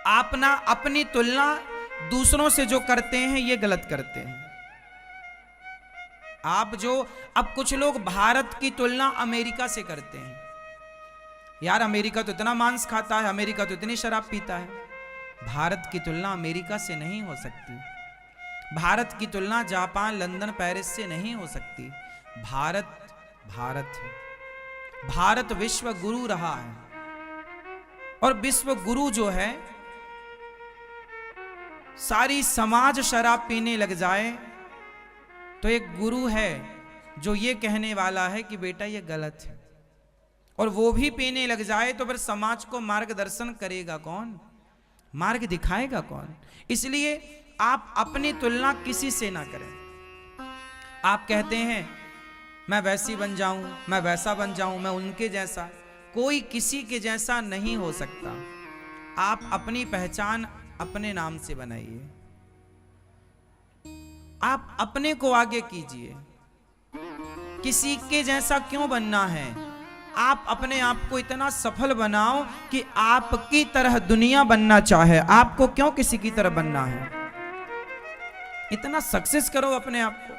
आप ना अपनी तुलना दूसरों से जो करते हैं ये गलत करते हैं। आप जो अब कुछ लोग भारत की तुलना अमेरिका से करते हैं। यार अमेरिका तो इतना मांस खाता है, अमेरिका तो इतनी शराब पीता है। भारत की तुलना अमेरिका से नहीं हो सकती। भारत की तुलना जापान, लंदन, पेरिस से नहीं हो सकती। भारत भारत है। भारत विश्व गुरु रहा है और विश्व गुरु जो है, सारी समाज शराब पीने लग जाए तो एक गुरु है जो ये कहने वाला है कि बेटा ये गलत है, और वो भी पीने लग जाए तो फिर समाज को मार्गदर्शन करेगा कौन, मार्ग दिखाएगा कौन। इसलिए आप अपनी तुलना किसी से ना करें। आप कहते हैं मैं वैसी बन जाऊं, मैं वैसा बन जाऊं, मैं उनके जैसा। कोई किसी के जैसा नहीं हो सकता। आप अपनी पहचान अपने नाम से बनाइए। आप अपने को आगे कीजिए। किसी के जैसा क्यों बनना है? आप अपने आप को इतना सफल बनाओ कि आपकी तरह दुनिया बनना चाहे। आपको क्यों किसी की तरह बनना है? इतना सक्सेस करो अपने आप को,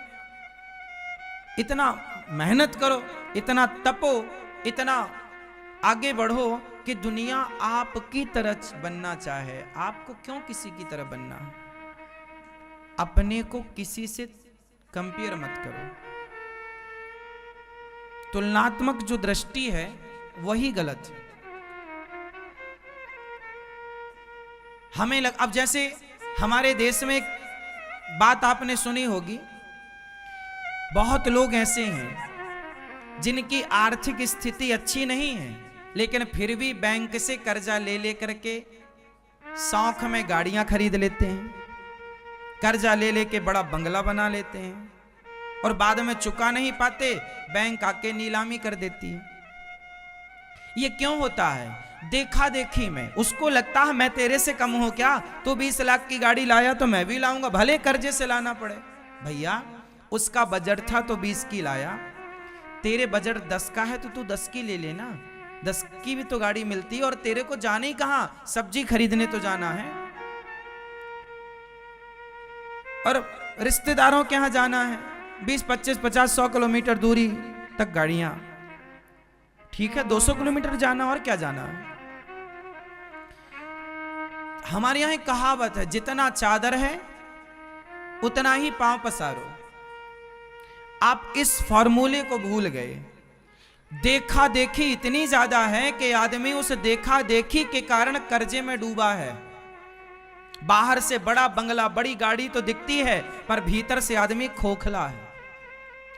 इतना मेहनत करो, इतना तपो, इतना आगे बढ़ो कि दुनिया आपकी तरह बनना चाहे। आपको क्यों किसी की तरह बनना है? अपने को किसी से कंपेयर मत करो। तुलनात्मक जो दृष्टि है वही गलत है। हमें अब जैसे हमारे देश में एक बात आपने सुनी होगी, बहुत लोग ऐसे हैं जिनकी आर्थिक स्थिति अच्छी नहीं है, लेकिन फिर भी बैंक से कर्जा ले लेकर के शौक में गाड़ियां खरीद लेते हैं, कर्जा ले लेके बड़ा बंगला बना लेते हैं, और बाद में चुका नहीं पाते, बैंक आके नीलामी कर देती है। ये क्यों होता है? देखा देखी में। उसको लगता है मैं तेरे से कम हूं क्या? तो 20 लाख की गाड़ी लाया तो मैं भी लाऊंगा, भले कर्जे से लाना पड़े। भैया उसका बजट था तो 20 की लाया, तेरे बजट 10 का है तो तू 10 की ले लेना। 10 की भी तो गाड़ी मिलती है, और तेरे को जाने ही कहां, सब्जी खरीदने तो जाना है, और रिश्तेदारों के यहां जाना है। 20, 25, 50, 100 किलोमीटर दूरी तक गाड़ियां, ठीक है 200 किलोमीटर जाना और क्या जाना है। हमारे यहां एक कहावत है, जितना चादर है उतना ही पांव पसारो। आप इस फॉर्मूले को भूल गए। देखा देखी इतनी ज्यादा है कि आदमी उस देखा देखी के कारण कर्जे में डूबा है। बाहर से बड़ा बंगला, बड़ी गाड़ी तो दिखती है, पर भीतर से आदमी खोखला है,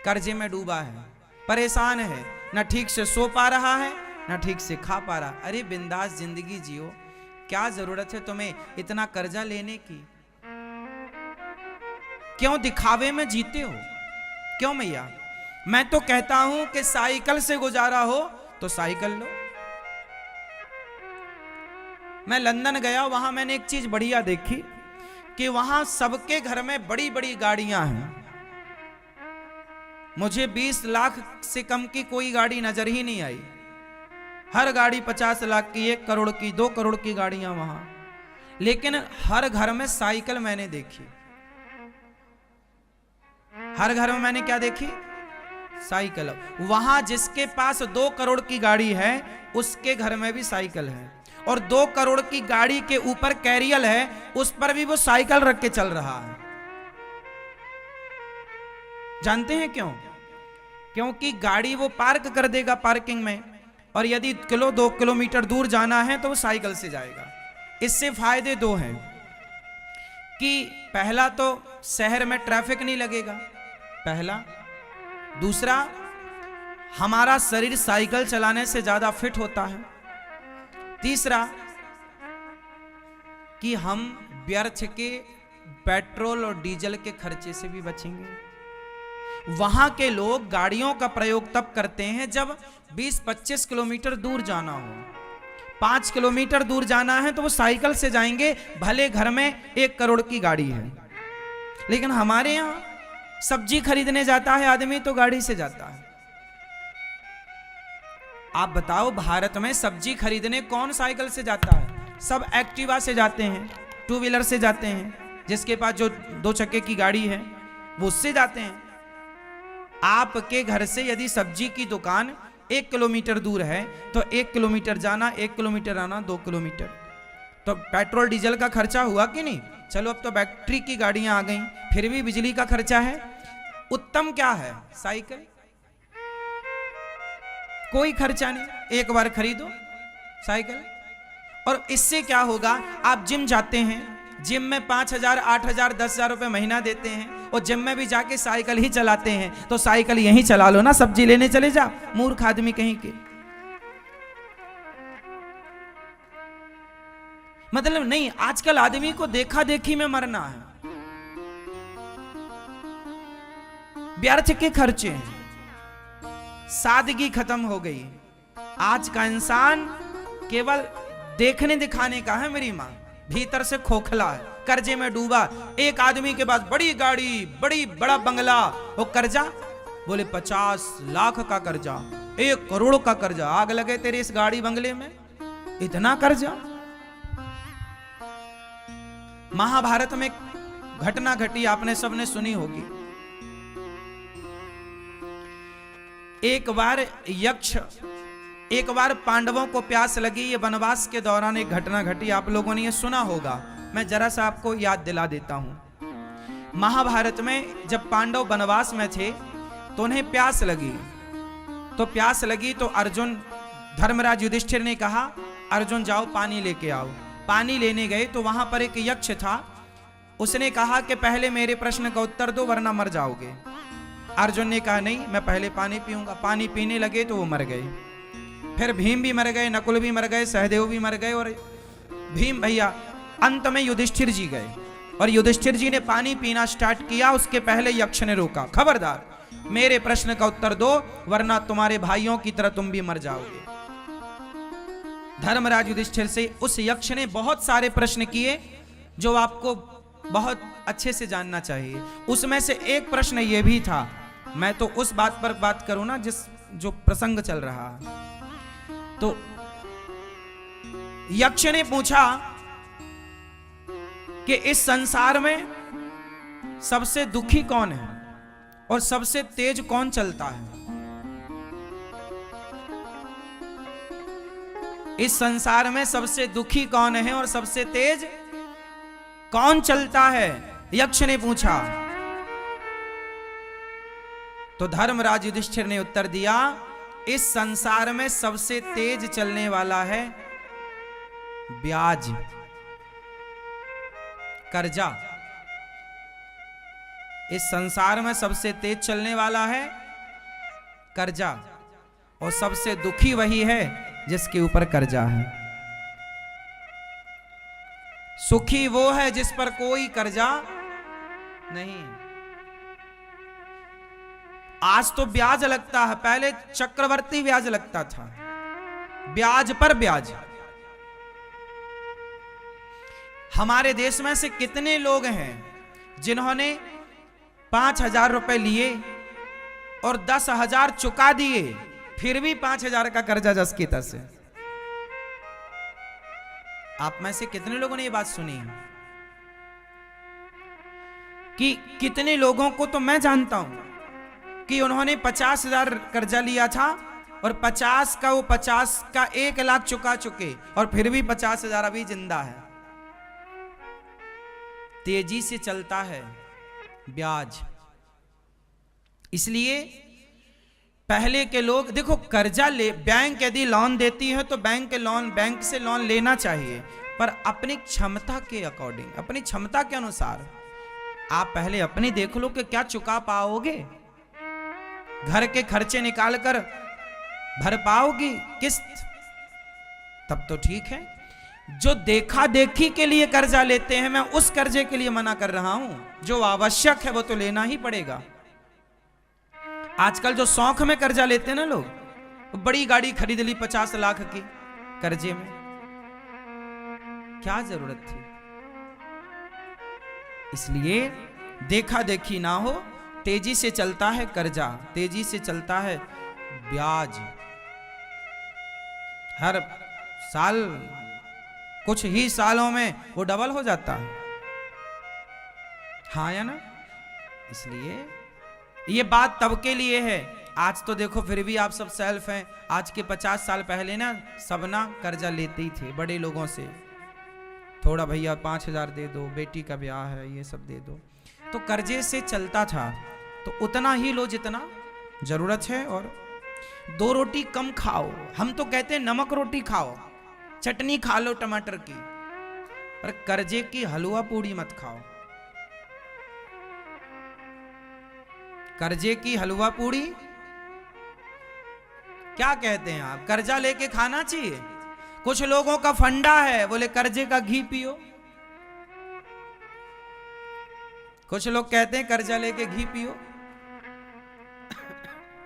कर्जे में डूबा है, परेशान है, न ठीक से सो पा रहा है, न ठीक से खा पा रहा। अरे बिंदास जिंदगी जियो, क्या जरूरत है तुम्हें इतना कर्जा लेने की? क्यों दिखावे में जीते हो? क्यों मैया? मैं तो कहता हूं कि साइकिल से गुजारा हो तो साइकिल लो। मैं लंदन गया, वहां मैंने एक चीज बढ़िया देखी कि वहां सबके घर में बड़ी बड़ी गाड़ियां हैं। मुझे 20 लाख से कम की कोई गाड़ी नजर ही नहीं आई। हर गाड़ी 50 लाख की, 1 करोड़ की, 2 करोड़ की गाड़ियां वहां। लेकिन हर घर में साइकिल मैंने देखी। हर घर में मैंने क्या देखी? साइकिल। वहां जिसके पास 2 करोड़ की गाड़ी है उसके घर में भी साइकिल है, और 2 करोड़ की गाड़ी के ऊपर कैरियल है, उस पर भी वो साइकिल रख के चल रहा है। जानते हैं क्यों? क्योंकि गाड़ी वो पार्क कर देगा पार्किंग में, और यदि 2 किलोमीटर दूर जाना है तो वो साइकिल से जाएगा। इससे फायदे 2 हैं कि पहला तो शहर में ट्रैफिक नहीं लगेगा, पहला। दूसरा, हमारा शरीर साइकिल चलाने से ज्यादा फिट होता है। तीसरा, कि हम व्यर्थ के पेट्रोल और डीजल के खर्चे से भी बचेंगे। वहां के लोग गाड़ियों का प्रयोग तब करते हैं जब 20-25 किलोमीटर दूर जाना हो। 5 किलोमीटर दूर जाना है तो वो साइकिल से जाएंगे, भले घर में 1 करोड़ की गाड़ी है। लेकिन हमारे यहां सब्जी खरीदने जाता है आदमी तो गाड़ी से जाता है। आप बताओ, भारत में सब्जी खरीदने कौन साइकिल से जाता है? सब एक्टिवा से जाते हैं, टू व्हीलर से जाते हैं, जिसके पास जो 2 चक्के की गाड़ी है वो उससे जाते हैं। आपके घर से यदि सब्जी की दुकान 1 किलोमीटर दूर है तो 1 किलोमीटर जाना, 1 किलोमीटर आना, 2 किलोमीटर, तो पेट्रोल डीजल का खर्चा हुआ कि नहीं? चलो अब तो बैटरी की गाड़ियां आ गई, फिर भी बिजली का खर्चा है। उत्तम क्या है? साइकिल, कोई खर्चा नहीं, एक बार खरीदो साइकिल। और इससे क्या होगा? आप जिम जाते हैं, जिम में 5,000, 8,000, 10,000 रुपए महीना देते हैं, और जिम में भी जाके साइकिल ही चलाते हैं, तो साइकिल यहीं चला लो ना, सब्जी लेने चले जा, मूर्ख आदमी कहीं के। मतलब नहीं, आजकल आदमी को देखा देखी में मरना है, व्यर्थ के खर्चे हैं, सादगी खत्म हो गई। आज का इंसान केवल देखने दिखाने का है, मेरी मां भीतर से खोखला है, कर्जे में डूबा। एक आदमी के पास बड़ी गाड़ी, बड़ा बंगला, वो कर्जा बोले 50 लाख का कर्जा, 1 करोड़ का कर्जा। आग लगे तेरे इस गाड़ी बंगले में, इतना कर्जा। महाभारत में घटना घटी, आपने सबने सुनी होगी। एक बार पांडवों को प्यास लगी, ये वनवास के दौरान एक घटना घटी, आप लोगों ने ये सुना होगा, मैं जरा सा आपको याद दिला देता हूं। महाभारत में जब पांडव वनवास में थे तो उन्हें प्यास लगी, तो अर्जुन, धर्मराज युधिष्ठिर ने कहा, अर्जुन जाओ पानी लेके आओ। पानी लेने गए तो वहां पर एक यक्ष था, उसने कहा कि पहले मेरे प्रश्न का उत्तर दो वरना मर जाओगे। अर्जुन ने कहा नहीं, मैं पहले पानी पीऊंगा। पानी पीने लगे तो वो मर गए। फिर भीम भी मर गए, नकुल भी मर गए, सहदेव भी मर गए, और भीम भैया अंत में युधिष्ठिर जी गए। और युधिष्ठिर जी ने पानी पीना स्टार्ट किया, उसके पहले यक्ष ने रोका, खबरदार मेरे प्रश्न का उत्तर दो वरना तुम्हारे भाइयों की तरह तुम भी मर जाओगे। धर्मराज युधिष्ठिर से उस यक्ष ने बहुत सारे प्रश्न किए जो आपको बहुत अच्छे से जानना चाहिए। उसमें से एक प्रश्न यह भी था, मैं तो उस बात पर बात करूं ना जो प्रसंग चल रहा है। तो यक्ष ने पूछा कि इस संसार में सबसे दुखी कौन है और सबसे तेज कौन चलता है? इस संसार में सबसे दुखी कौन है और सबसे तेज कौन चलता है? यक्ष ने पूछा। तो धर्मराज युधिष्ठिर ने उत्तर दिया, इस संसार में सबसे तेज चलने वाला है ब्याज, कर्जा। इस संसार में सबसे तेज चलने वाला है कर्जा, और सबसे दुखी वही है जिसके ऊपर कर्जा है। सुखी वो है जिस पर कोई कर्जा नहीं। आज तो ब्याज लगता है, पहले चक्रवर्ती ब्याज लगता था, ब्याज पर ब्याज। हमारे देश में से कितने लोग हैं जिन्होंने 5,000 रुपए लिए और 10,000 चुका दिए, फिर भी 5,000 का कर्जा जस की तस है। आप में से कितने लोगों ने ये बात सुनी है? कि कितने लोगों को तो मैं जानता हूं कि उन्होंने 50,000 कर्जा लिया था और 50 का 1 लाख चुका चुके, और फिर भी 50,000 अभी जिंदा है। तेजी से चलता है ब्याज। इसलिए पहले के लोग देखो, कर्जा ले, बैंक यदि लोन देती है तो बैंक से लोन लेना चाहिए, पर अपनी क्षमता के अकॉर्डिंग, अपनी क्षमता के अनुसार। आप पहले अपनी देख लो कि क्या चुका पाओगे, घर के खर्चे निकाल कर भर पाओगी किस्त, तब तो ठीक है। जो देखा देखी के लिए कर्जा लेते हैं, मैं उस कर्जे के लिए मना कर रहा हूं। जो आवश्यक है वो तो लेना ही पड़ेगा। आजकल जो शौक में कर्जा लेते हैं ना लोग, बड़ी गाड़ी खरीद ली 50 लाख की कर्जे में, क्या जरूरत थी? इसलिए देखा देखी ना हो, तेजी से चलता है कर्जा, तेजी से चलता है ब्याज। हर साल कुछ ही सालों में वो डबल हो जाता है। हाँ या ना? इसलिए ये बात तब के लिए है। आज तो देखो फिर भी आप सब सेल्फ हैं। आज के 50 साल पहले ना सब ना कर्जा लेते ही थे बड़े लोगों से, थोड़ा भैया 5,000 दे दो, बेटी का ब्याह है, ये सब दे दो। तो कर्जे से चलता था। तो उतना ही लो जितना जरूरत है, और 2 रोटी कम खाओ। हम तो कहते हैं नमक रोटी खाओ, चटनी खा लो टमाटर की, पर कर्जे की हलवा पूड़ी मत खाओ। कर्जे की हलवा पूड़ी क्या कहते हैं आप? कर्जा लेके खाना चाहिए। कुछ लोगों का फंडा है, बोले कर्जे का घी पियो। कुछ लोग कहते हैं कर्जा लेके घी पियो।